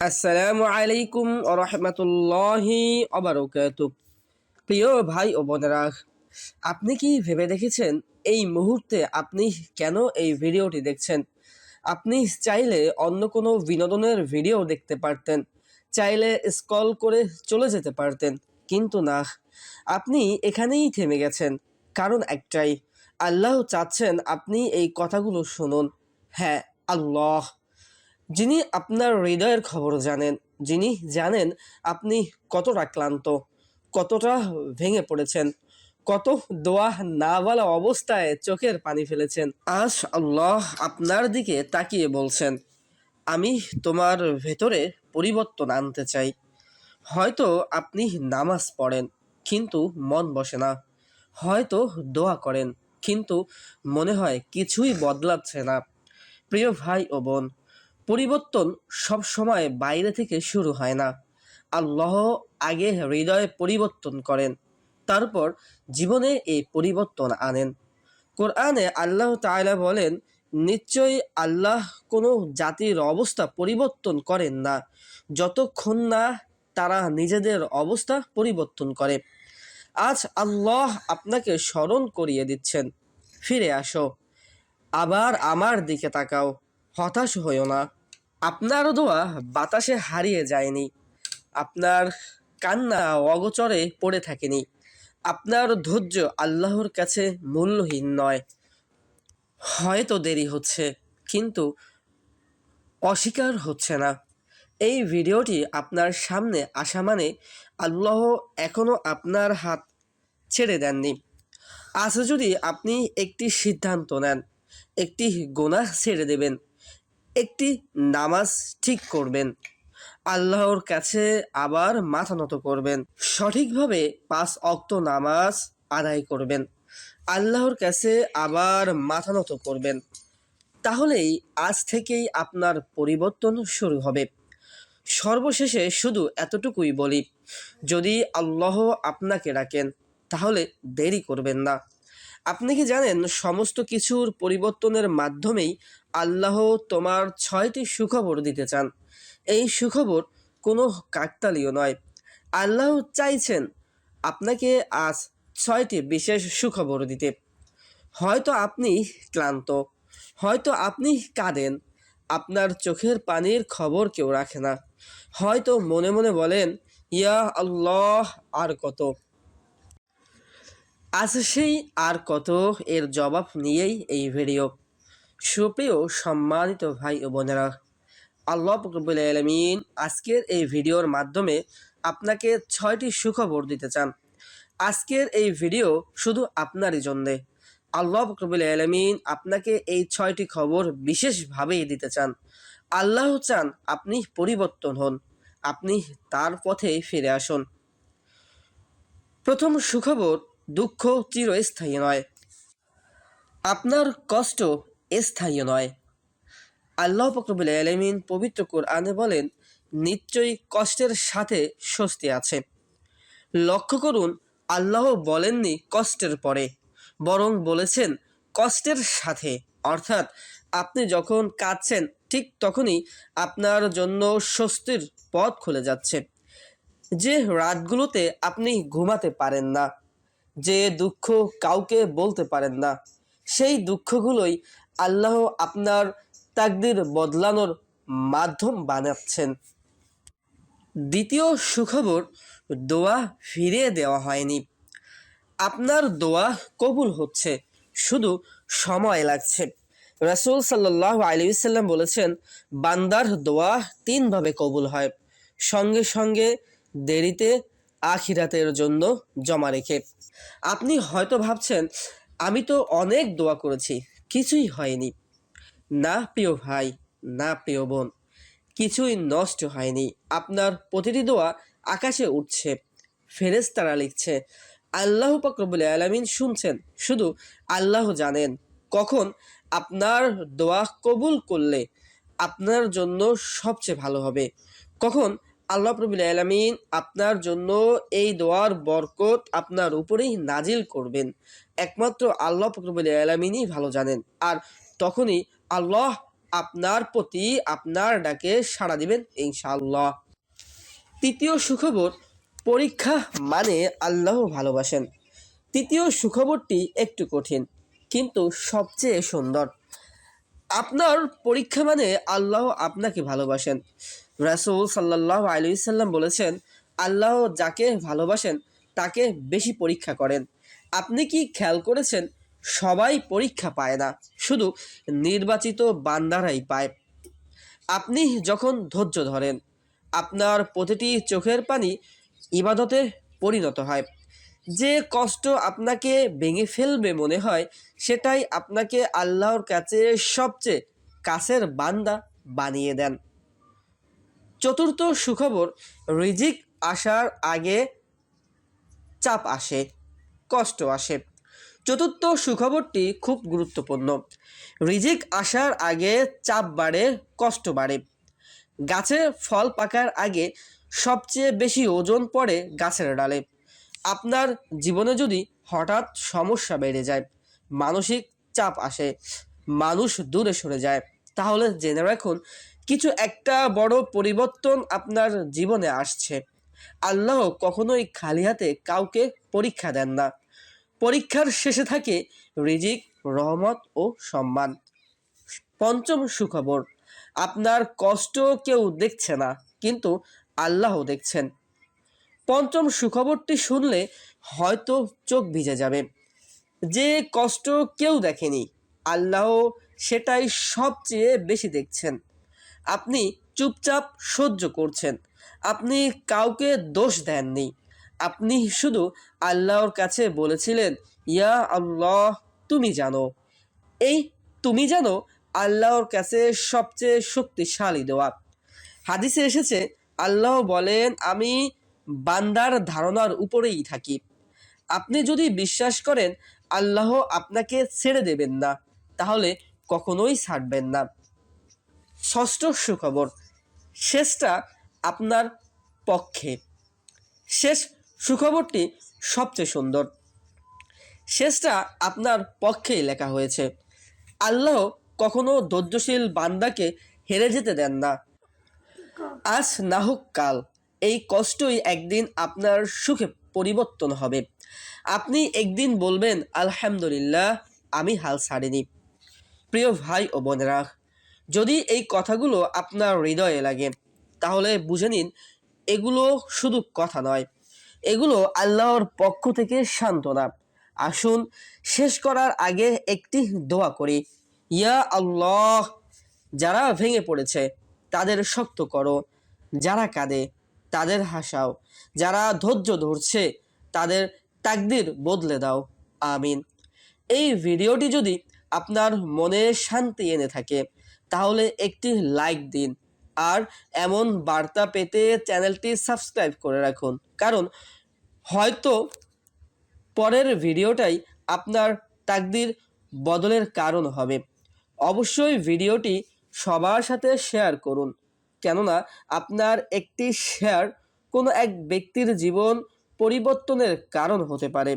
আসসালামু আলাইকুম ওয়া রাহমাতুল্লাহি ওয়া বারাকাতুহু। প্রিয় ভাই ও বোনেরা, আপনি কি ভেবে দেখেছেন এই মুহূর্তে আপনি কেন এই ভিডিওটি দেখছেন? আপনি চাইলে অন্য কোনো বিনোদনের ভিডিও দেখতে পারতেন, চাইলে স্ক্রল করে চলে যেতে পারতেন, কিন্তু না, আপনি এখানেই থেমে গেছেন। কারণ একটাই, আল্লাহ চাচ্ছেন আপনি এই কথাগুলো শুনুন। হ্যাঁ, আল্লাহ, যিনি আপনার হৃদয়ের খবর জানেন, যিনি জানেন আপনি কতটা ক্লান্ত, কতটা ভেঙে পড়েছেন, কত দোয়া না বলা অবস্থায় চোখের পানি ফেলেছেন। আজ আল্লাহ আপনার দিকে তাকিয়ে বলছেন, আমি তোমার ভেতরে পরিবর্তন আনতে চাই। হয়তো আপনি নামাজ পড়েন কিন্তু মন বসে না, হয়তো দোয়া করেন কিন্তু মনে হয় কিছুই বদলাচ্ছে না। প্রিয় ভাই ও বোন, পরিবর্তন সব সময় বাইরে থেকে শুরু হয় না। আল্লাহ আগে হৃদয়ে পরিবর্তন করেন, তারপর জীবনে এই পরিবর্তন আনেন। কোরআনে আল্লাহ তাআলা বলেন, নিশ্চয়ই আল্লাহ কোনো জাতির অবস্থা পরিবর্তন করেন না যতক্ষণ না তারা নিজেদের অবস্থা পরিবর্তন করে। আজ আল্লাহ আপনাকে স্মরণ করিয়ে দিচ্ছেন, ফিরে আসো, আবার আমার দিকে তাকাও, হতাশ হইও না। আপনার দোয়া বাতাসে হারিয়ে যায়নি, আপনার কান্না অগোচরে পড়ে থাকেনি, আপনার ধৈর্য আল্লাহর কাছে মূল্যহীন নয়। হয়তো দেরি হচ্ছে, কিন্তু অস্বীকার হচ্ছে না। এই ভিডিওটি আপনার সামনে আসা মানে আল্লাহ এখনও আপনার হাত ছেড়ে দেননি। আজ যদি আপনি একটি সিদ্ধান্ত নেন, একটি গুনাহ ছেড়ে দেবেন, একটি নামাজ ঠিক করবেন, আল্লাহর কাছে আবার মাথা নত করবেন, সঠিকভাবে 5 ওয়াক্ত নামাজ আদায় করবেন, আল্লাহর কাছে আবার মাথা নত করবেন, তাহলেই আজ থেকেই আপনার পরিবর্তন শুরু হবে। সর্বশেষে শুধু এতটুকুই বলি, যদি আল্লাহ আপনাকে ডাকেন তাহলে দেরি করবেন না। আপনি কি জানেন, সমস্ত কিছুর পরিবর্তনের মাধ্যমেই আল্লাহ তোমার 6টি সুখবর দিতে চান। এই সুখবর কোনো কাকতালীয় নয়। আল্লাহ চাইছেন আপনাকে আজ 6টি বিশেষ সুখবর দিতে। হয়তো আপনি ক্লান্ত, হয়তো আপনি কাঁদেন, আপনার চোখের পানির খবর কেউ রাখে না, হয়তো মনে মনে বলেন, ইয়া আল্লাহ, আর কত। আজ সেই আর কত এর জবাব নিয়েই এই ভিডিও। সুপ্রিয় সম্মানিত ভাই ও বোনেরা, আল্লাহ রাব্বুল আলামিন আজকের এই ভিডিওর মাধ্যমে আপনাকে 6টি সুখবর দিতে চান। আজকের এই ভিডিও শুধু আপনারই জন্যে। আল্লাহ রাব্বুল আলামিন আপনাকে এই 6টি খবর বিশেষভাবেই দিতে চান। আল্লাহ চান আপনি পরিবর্তন হন, আপনি তার পথে ফিরে আসুন। প্রথম সুখবর, দুঃখ চিরস্থায়ী নয়। আপনার কষ্ট স্থায়ী নয়। আল্লাহ রাব্বুল আলামিন পবিত্র কোরআনে বলেন, নিশ্চয়ই কষ্টের সাথে স্বস্তি আছে। লক্ষ্য করুন, আল্লাহ বলেননি কষ্টের পরে, বরং বলেছেন কষ্টের সাথে। অর্থাৎ আপনি যখন কাঁদছেন ঠিক তখনই আপনার জন্য স্বস্তির পথ খুলে যাচ্ছে। যে রাতগুলোতে আপনি ঘুমাতে পারেন না, যে দুঃখ কাউকে বলতে পারেন না, সেই দুঃখগুলোই আল্লাহ আপনার তাকদির বদলানোর মাধ্যম বানাচ্ছেন। দ্বিতীয় সুখবর, দোয়া ফিরিয়ে দেওয়া হয়নি। আপনার দোয়া কবুল হচ্ছে, শুধু সময় লাগছে। রাসূল সাল্লাল্লাহু আলাইহি ওয়াসাল্লাম বলেছেন, বান্দার দোয়া 3 ভাবে কবুল হয়, সঙ্গে সঙ্গে, দেরিতে, আখিরাতের জন্য জমা রেখে। আপনি হয়তো ভাবছেন, আমি তো অনেক দোয়া করেছি, কিছুই হয়নি। না প্রিয় ভাই, না প্রিয় বোন, কিছুই নষ্ট হয়নি। আপনার প্রতিটি দোয়া আকাশে উঠছে, ফেরেশতারা লিখছে, আল্লাহ পাক রব্বুল আলামিন শুনছেন। শুধু আল্লাহ জানেন কখন আপনার দোয়া কবুল করলে আপনার জন্য সবচেয়ে ভালো হবে, কখন আল্লাহ রব্বুল আলামিন আপনার জন্য এই দোয়ার বরকত আপনার উপরেই নাজিল করবেন। একমাত্র আল্লাহ রব্বুল আলামিনই ভালো জানেন। আর তখনই আল্লাহ আপনার প্রতি আপনার ডাকে সাড়া দিবেন ইনশাআল্লাহ। তৃতীয় সুখবর, পরীক্ষা মানে আল্লাহ ভালোবাসেন। তৃতীয় সুখবরটি একটু কঠিন কিন্তু সবচেয়ে সুন্দর। আপনার পরীক্ষা মানে আল্লাহ আপনাকে ভালোবাসেন। রাসূল সাল্লাল্লাহু আলাইহি ওয়াসাল্লাম বলেছেন, আল্লাহ যাকে ভালোবাসেন তাকে বেশি পরীক্ষা করেন। আপনি কি খেয়াল করেছেন, সবাই পরীক্ষা পায় না, শুধু নির্বাচিত বান্দারাই পায়। আপনি যখন ধৈর্য ধরেন, আপনার প্রতিটি চোখের পানি ইবাদতে পরিণত হয়। যে কষ্ট আপনাকে ভেঙে ফেলবে মনে হয়, সেটাই আপনাকে আল্লাহর কাছে সবচেয়ে কাছের বান্দা বানিয়ে দেন। চতুর্থ সুখবর, রিজিক আসার আগে চাপ আসে, কষ্ট আসে। চতুর্থ সুখবরটি খুব গুরুত্বপূর্ণ। রিজিক আসার আগে চাপ বাড়ে, কষ্ট বাড়ে। গাছে ফল পাকার আগে সবচেয়ে বেশি ওজন পড়ে গাছের ডালে। আপনার জীবনে যদি হঠাৎ সমস্যা বেড়ে যায়, মানসিক চাপ আসে, মানুষ দূরে সরে যায়, তাহলে জেনে রাখুন কিছু একটা বড় পরিবর্তন আপনার জীবনে আসছে। আল্লাহ কখনোই খালি হাতে কাউকে পরীক্ষা দেন না। পরীক্ষার শেষে থাকে রিজিক, রহমত ও সম্মান। পঞ্চম সুখবর, আপনার কষ্ট কেউ দেখছে না, কিন্তু আল্লাহ দেখছেন। পঞ্চম সুখবরটি শুনলে হয়তো চোখ ভিজে যাবে। যে কষ্ট কেউ দেখেনি, আল্লাহ সেটাই সবচেয়ে বেশি দেখছেন। আপনি চুপচাপ সহ্য করছেন, আপনি কাউকে দোষ দেননি, আপনি শুধু আল্লাহর কাছে বলেছিলেন, ইয়া আল্লাহ তুমি জানো। এই তুমি জানো আল্লাহর কাছে সবচেয়ে শক্তিশালী দোয়া। হাদিসে এসেছে, আল্লাহ বলেন, আমি বান্দার ধারণার উপরেই থাকি। আপনি যদি বিশ্বাস করেন আল্লাহ আপনাকে ছেড়ে দেবেন না, তাহলে কখনোই ছাড়বেন না। ষষ্ঠ সুখবর, শেষটা আপনার পক্ষে। শেষ সুখবরটি সবচেয়ে সুন্দর। শেষটা আপনার পক্ষেই লেখা হয়েছে। আল্লাহ কখনো ধৈর্যশীল বান্দাকে হেরে যেতে দেন না। আজ না হোক কাল, এই কষ্টই একদিন আপনার সুখে পরিবর্তন হবে। আপনি একদিন বলবেন, আলহামদুলিল্লাহ, আমি হাল ছাড়িনি। প্রিয় ভাই ও বোনেরা, যদি এই কথাগুলো আপনার হৃদয়ে লাগে, তাহলে বুঝে নিন এগুলো শুধু কথা নয়, এগুলো আল্লাহর পক্ষ থেকে সান্ত্বনা। আসুন শেষ করার আগে একটি দোয়া করি। ইয়া আল্লাহ, যারা ভেঙে পড়েছে তাদের শক্ত করো, যারা কাঁদে তাদের হাসাও, যারা ধৈর্য ধরছে তাদের তাকদির বদলে দাও। আমিন। এই ভিডিওটি যদি আপনার মনে শান্তি এনে থাকে, তাহলে একটি লাইক দিন, আর এমন বার্তা পেতে চ্যানেলটি সাবস্ক্রাইব করে রাখুন, কারণ হয়তো পরের ভিডিওটাই আপনার তাকদির বদলের কারণ হবে। অবশ্যই ভিডিওটি সবার সাথে শেয়ার করুন, কেননা আপনার একটি শেয়ার কোনো এক ব্যক্তির জীবন পরিবর্তনের কারণ হতে পারে।